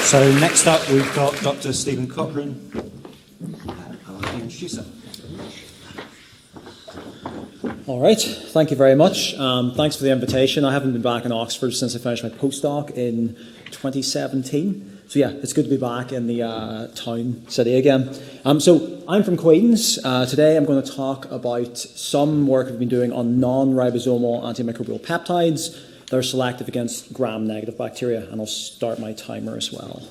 So next up, we've got Dr. Stephen Cochrane. I'll let you introduce him. All right, thank you very much. Thanks for the invitation. I haven't been back in Oxford since I finished my postdoc in 2017. So yeah, it's good to be back in the town city again. So I'm from Queen's. Today I'm going to talk about some work I've been doing on non-ribosomal antimicrobial peptides that are selective against gram-negative bacteria, and I'll start my timer as well.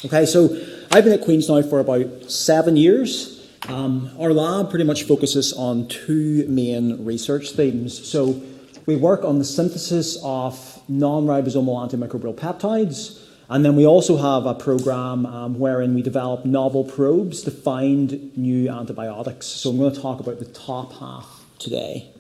Okay, so I've been at Queen's now for about 7 years. Our lab pretty much focuses on two main research themes. So we work on the synthesis of non-ribosomal antimicrobial peptides, and then we also have a program wherein we develop novel probes to find new antibiotics. So I'm going to talk about the top half today.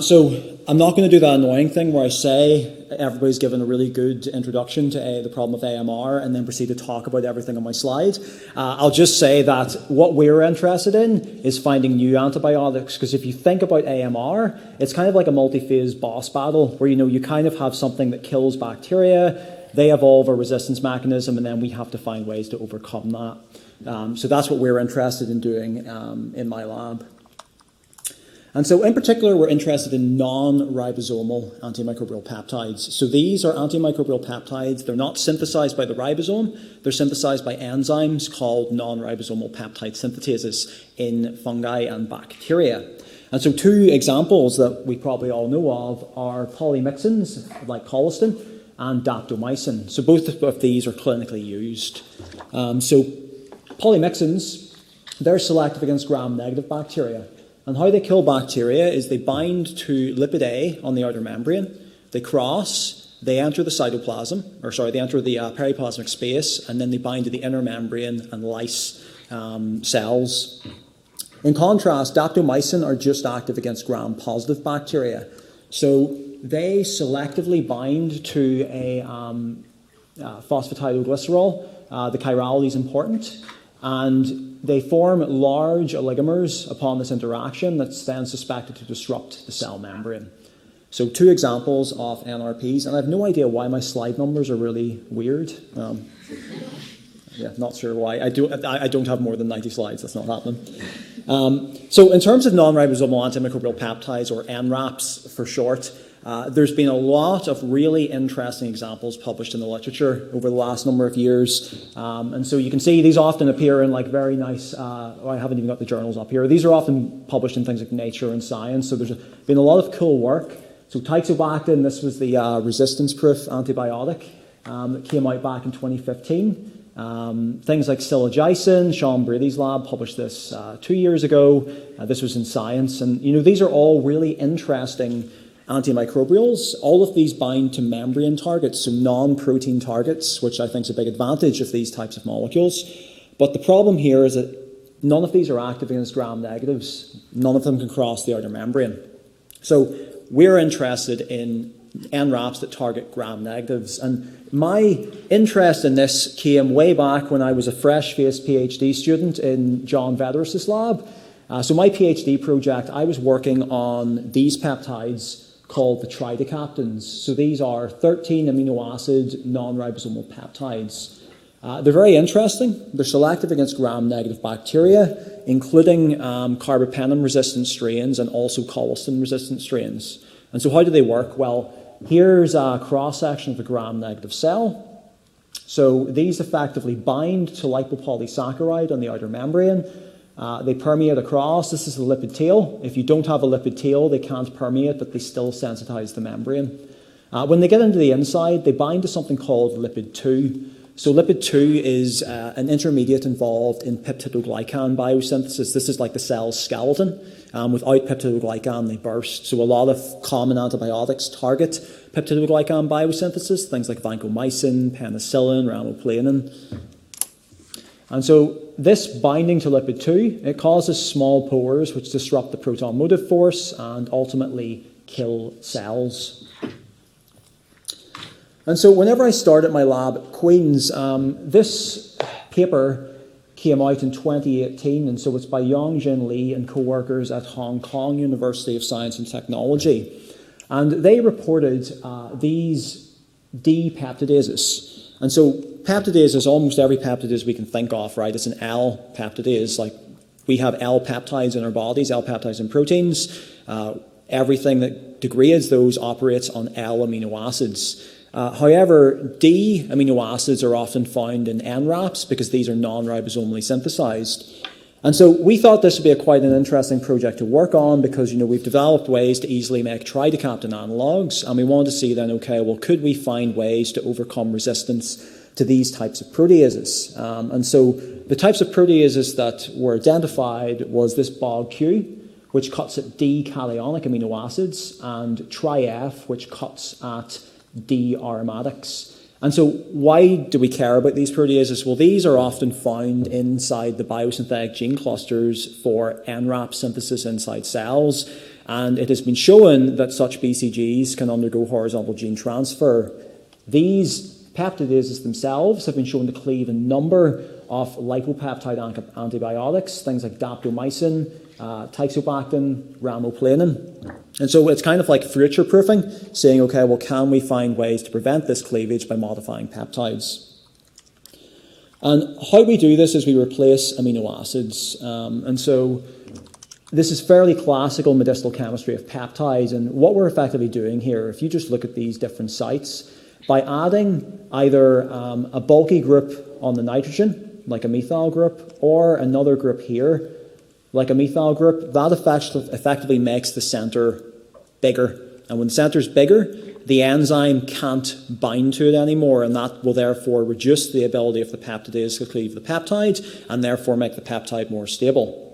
So I'm not going to do that annoying thing where I say everybody's given a really good introduction to the problem of AMR and then proceed to talk about everything on my slide. I'll just say that what we're interested in is finding new antibiotics, because if you think about AMR, it's kind of like a multi-phase boss battle where you kind of have something that kills bacteria, they evolve a resistance mechanism, and then we have to find ways to overcome that. So that's what we're interested in doing in my lab. And so in particular, we're interested in non-ribosomal antimicrobial peptides. So these are antimicrobial peptides. They're not synthesized by the ribosome. They're synthesized by enzymes called non-ribosomal peptide synthetases in fungi and bacteria. And so two examples that we probably all know of are polymyxins, like colistin, and daptomycin. So both of these are clinically used. So polymyxins, they're selective against gram-negative bacteria. And how they kill bacteria is they bind to lipid A on the outer membrane, they cross, they enter the cytoplasm, they enter the periplasmic space, and then they bind to the inner membrane and lyse cells. In contrast, daptomycin are just active against gram-positive bacteria. So they selectively bind to a phosphatidylglycerol. The chirality is important. And they form large oligomers upon this interaction that's then suspected to disrupt the cell membrane. So two examples of NRPs, and I have no idea why my slide numbers are really weird. Not sure why. I don't have more than 90 slides, that's not happening. So in terms of non-ribosomal antimicrobial peptides, or NRAPs for short, there's been a lot of really interesting examples published in the literature over the last number of years. And so you can see these often appear in very nice, I haven't even got the journals up here. These are often published in things like Nature and Science. So there's been a lot of cool work. So tixobactin, this was the resistance-proof antibiotic that came out back in 2015. Things like silagicin, Sean Brady's lab published this 2 years ago. This was in Science. And these are all really interesting antimicrobials. All of these bind to membrane targets, so non-protein targets, which I think is a big advantage of these types of molecules. But the problem here is that none of these are active against gram-negatives. None of them can cross the outer membrane. So we're interested in NRAPs that target gram-negatives. And my interest in this came way back when I was a fresh-faced PhD student in John Vederis' lab. So my PhD project, I was working on these peptides called the tridecaptins. So these are 13 amino acid non-ribosomal peptides. They're very interesting. They're selective against gram-negative bacteria, including carbapenem-resistant strains and also colistin-resistant strains. And so how do they work? Well, here's a cross-section of a gram-negative cell. So these effectively bind to lipopolysaccharide on the outer membrane. They permeate across. This is the lipid tail. If you don't have a lipid tail, they can't permeate, but they still sensitize the membrane. When they get into the inside, they bind to something called lipid 2. So lipid 2 is an intermediate involved in peptidoglycan biosynthesis. This is like the cell's skeleton. Without peptidoglycan, they burst. So a lot of common antibiotics target peptidoglycan biosynthesis, things like vancomycin, penicillin, ramipril. And so this binding to lipid 2, it causes small pores which disrupt the proton motive force and ultimately kill cells. And so whenever I started my lab at Queen's, this paper came out in 2018, and so it's by Yongjin Lee and co-workers at Hong Kong University of Science and Technology. And they reported these D peptidases. And so peptidase is almost every peptidase we can think of, right? It's an L peptidase. Like we have L peptides in our bodies, L peptides in proteins. Everything that degrades those operates on L amino acids. However, D amino acids are often found in NRAPs because these are non-ribosomally synthesized. And so we thought this would be quite an interesting project to work on because, we've developed ways to easily make tridecaptan analogues, and we wanted to see then, okay, well, could we find ways to overcome resistance to these types of proteases? And so the types of proteases that were identified was this BOG-Q, which cuts at D cationic amino acids, and tri-F, which cuts at D aromatics. And so why do we care about these proteases? Well, these are often found inside the biosynthetic gene clusters for NRAP synthesis inside cells, and it has been shown that such BCGs can undergo horizontal gene transfer. These peptidases themselves have been shown to cleave a number of lipopeptide antibiotics, things like daptomycin, tixobactam, ramoplanin. And so it's kind of like future-proofing, saying, okay, well, can we find ways to prevent this cleavage by modifying peptides? And how we do this is we replace amino acids. And so this is fairly classical medicinal chemistry of peptides. And what we're effectively doing here, if you just look at these different sites, by adding either a bulky group on the nitrogen, like a methyl group, or another group here, like a methyl group, that effectively makes the center bigger. And when the center is bigger, the enzyme can't bind to it anymore, and that will therefore reduce the ability of the peptidase to cleave the peptide, and therefore make the peptide more stable.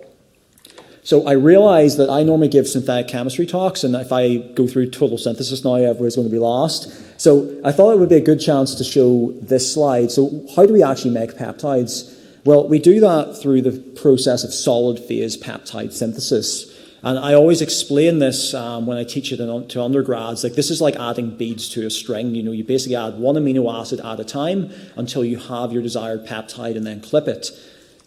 So I realize that I normally give synthetic chemistry talks, and if I go through total synthesis now, everybody's going to be lost. So I thought it would be a good chance to show this slide. So how do we actually make peptides? Well, we do that through the process of solid phase peptide synthesis. And I always explain this when I teach it to undergrads. Like, this is like adding beads to a string. You basically add one amino acid at a time until you have your desired peptide and then clip it.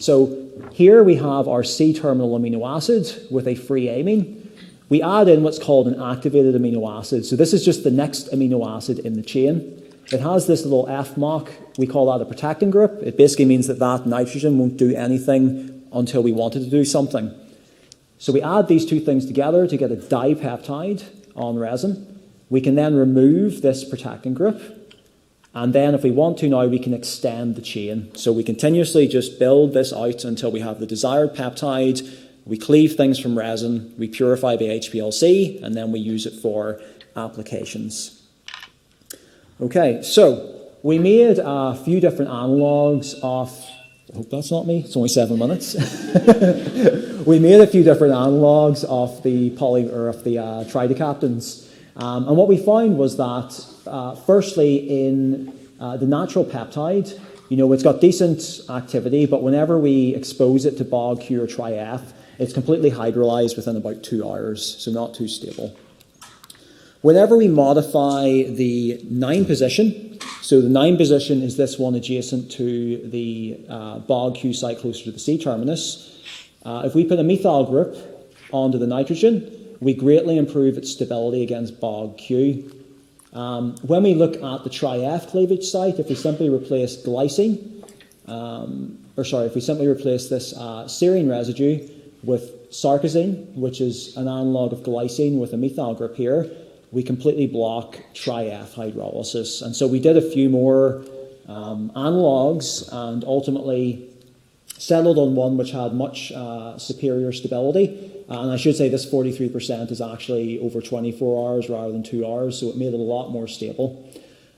So here we have our C-terminal amino acid with a free amine. We add in what's called an activated amino acid. So this is just the next amino acid in the chain. It has this little FMOC. We call that a protecting group. It basically means that nitrogen won't do anything until we want it to do something. So we add these two things together to get a dipeptide on resin. We can then remove this protecting group. And then if we want to now, we can extend the chain. So we continuously just build this out until we have the desired peptide. We cleave things from resin. We purify by HPLC, and then we use it for applications. Okay, so we made a few different analogues of, I hope that's not me, it's only 7 minutes. We made a few different analogues of the tridecaptans. And what we found was that, firstly, in the natural peptide, it's got decent activity, but whenever we expose it to BOG-Q or tri-F, it's completely hydrolyzed within about 2 hours, so not too stable. Whenever we modify the 9 position, so the 9 position is this one adjacent to the BOG-Q site closer to the C-terminus. If we put a methyl group onto the nitrogen, we greatly improve its stability against BOG-Q. When we look at the tri-F cleavage site, if we simply replace glycine, if we simply replace this serine residue with sarcosine, which is an analog of glycine with a methyl group here, we completely block tri-F hydrolysis. And so we did a few more analogues and ultimately settled on one which had much superior stability. And I should say this 43% is actually over 24 hours rather than 2 hours, so it made it a lot more stable.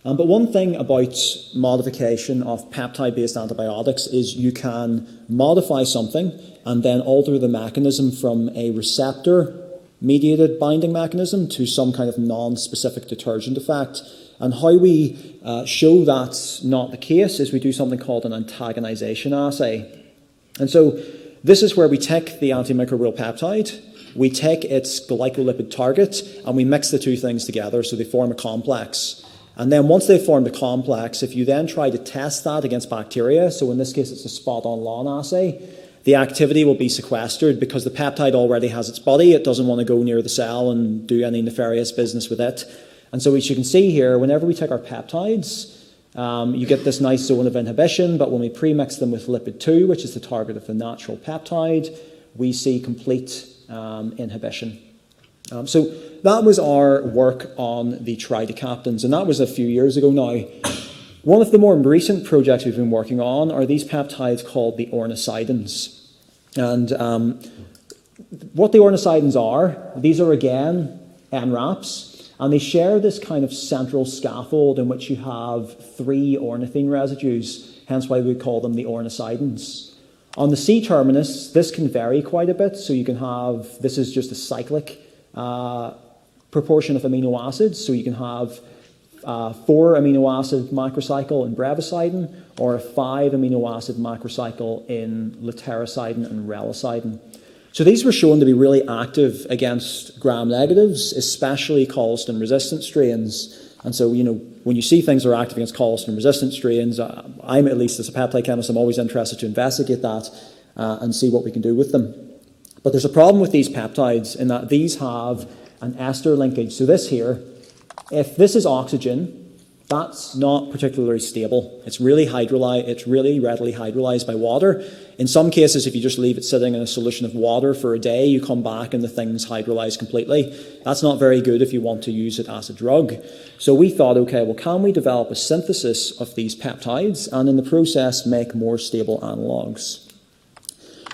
But one thing about modification of peptide-based antibiotics is you can modify something and then alter the mechanism from a receptor-mediated binding mechanism to some kind of non-specific detergent effect. And how we show that's not the case is we do something called an antagonization assay. And so this is where we take the antimicrobial peptide, we take its glycolipid target, and we mix the two things together so they form a complex. And then once they've formed a complex, if you then try to test that against bacteria, so in this case it's a spot-on-lawn assay, the activity will be sequestered because the peptide already has its body. It doesn't want to go near the cell and do any nefarious business with it. And so as you can see here, whenever we take our peptides, you get this nice zone of inhibition, but when we premix them with lipid 2, which is the target of the natural peptide, we see complete inhibition. So that was our work on the tridecaptans, and that was a few years ago now. One of the more recent projects we've been working on are these peptides called the ornithidins. And what the ornithidins are, these are again NRAPs, and they share this kind of central scaffold in which you have 3 ornithine residues, hence why we call them the ornithidins. On the C terminus, this can vary quite a bit, so you can have, this is just a cyclic proportion of amino acids, so you can have 4 amino acid macrocycle in brevicidin, or a 5 amino acid macrocycle in latericidin and relicidin. So these were shown to be really active against gram-negatives, especially colistin-resistant strains. And so, when you see things that are active against colistin-resistant strains, I'm, at least as a peptide chemist, I'm always interested to investigate that and see what we can do with them. But there's a problem with these peptides in that these have an ester linkage. So this here, if this is oxygen, that's not particularly stable. It's really readily hydrolyzed by water. In some cases, if you just leave it sitting in a solution of water for a day, you come back and the thing's hydrolyzed completely. That's not very good if you want to use it as a drug. So we thought, okay, well, can we develop a synthesis of these peptides and in the process make more stable analogues?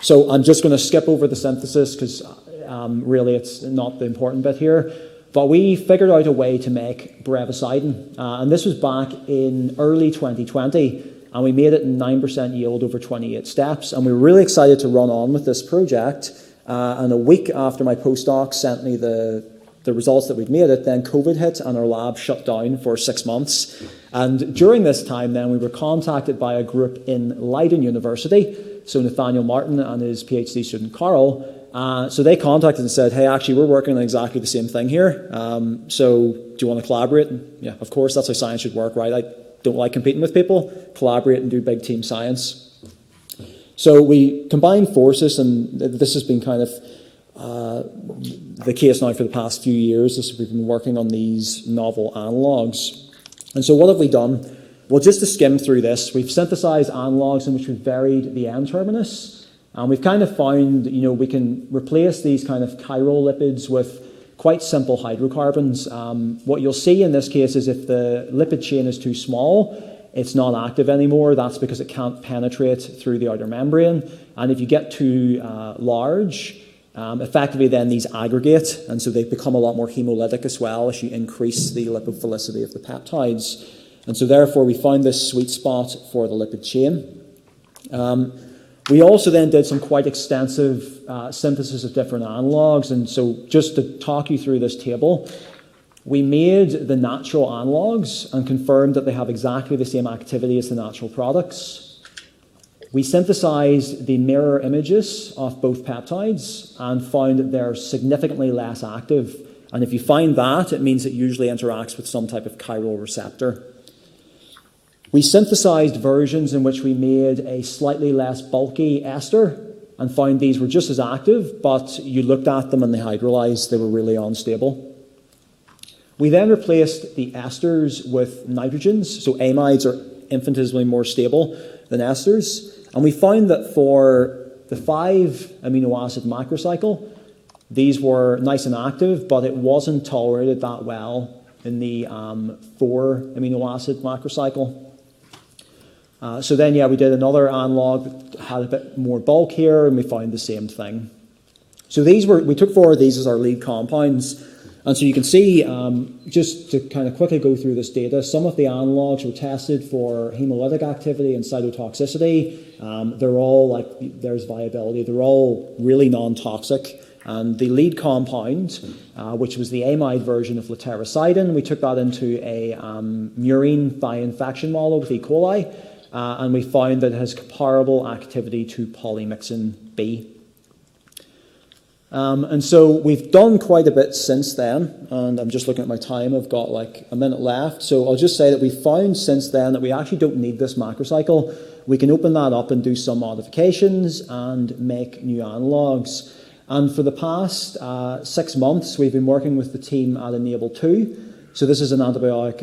So I'm just going to skip over the synthesis because really it's not the important bit here. But we figured out a way to make brevicidin, and this was back in early 2020, and we made it in 9% yield over 28 steps, and we were really excited to run on with this project, and a week after my postdoc sent me the results that we'd made it, then COVID hit and our lab shut down for 6 months. And during this time then we were contacted by a group in Leiden University, so Nathaniel Martin and his PhD student Carl. So they contacted and said, hey, actually, we're working on exactly the same thing here. So do you want to collaborate? And yeah, of course, that's how science should work, right? I don't like competing with people. Collaborate and do big team science. So we combined forces, and this has been kind of the case now for the past few years. We've been working on these novel analogues. And so what have we done? Well, just to skim through this, we've synthesized analogues in which we've varied the N-terminus. And we've kind of found, we can replace these kind of chiral lipids with quite simple hydrocarbons. What you'll see in this case is if the lipid chain is too small, it's not active anymore. That's because it can't penetrate through the outer membrane. And if you get too large, effectively then these aggregate, and so they become a lot more hemolytic as well as you increase the lipophilicity of the peptides. And so therefore we found this sweet spot for the lipid chain. We also then did some quite extensive synthesis of different analogues, and so just to talk you through this table, we made the natural analogues and confirmed that they have exactly the same activity as the natural products. We synthesized the mirror images of both peptides and found that they're significantly less active, and if you find that, it means it usually interacts with some type of chiral receptor. We synthesized versions in which we made a slightly less bulky ester and found these were just as active, but you looked at them and they hydrolyzed, they were really unstable. We then replaced the esters with nitrogens, so amides are infinitesimally more stable than esters, and we found that for the 5 amino acid macrocycle, these were nice and active, but it wasn't tolerated that well in the 4 amino acid macrocycle. So then, we did another analog that had a bit more bulk here, and we found the same thing. So we took 4 of these as our lead compounds, and so you can see, just to kind of quickly go through this data, some of the analogs were tested for hemolytic activity and cytotoxicity. They're all there's viability. They're all really non-toxic. And the lead compound, which was the amide version of latericidin, we took that into a murine thigh infection model with E. coli, and we found that it has comparable activity to polymyxin B. And so we've done quite a bit since then, and I'm just looking at my time, I've got a minute left, so I'll just say that we found since then that we actually don't need this macrocycle. We can open that up and do some modifications and make new analogues. And for the past 6 months, we've been working with the team at Enable 2. So this is an antibiotic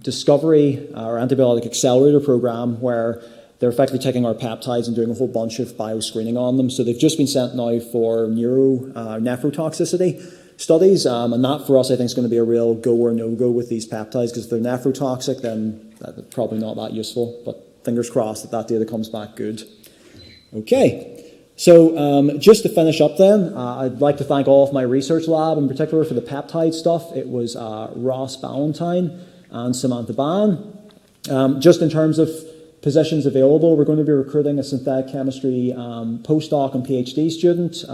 discovery or antibiotic accelerator program where they're effectively taking our peptides and doing a whole bunch of bioscreening on them. So they've just been sent now for nephrotoxicity studies, and that for us I think is going to be a real go or no-go with these peptides, because if they're nephrotoxic then that's probably not that useful, but fingers crossed that that data comes back good. Okay, so just to finish up then, I'd like to thank all of my research lab, in particular for the peptide stuff. It was Ross Ballantyne and Samantha Ban. Just in terms of positions available, we're going to be recruiting a synthetic chemistry postdoc and PhD student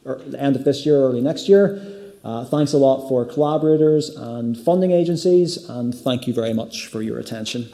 at the end of this year, early next year. Thanks a lot for collaborators and funding agencies, and thank you very much for your attention.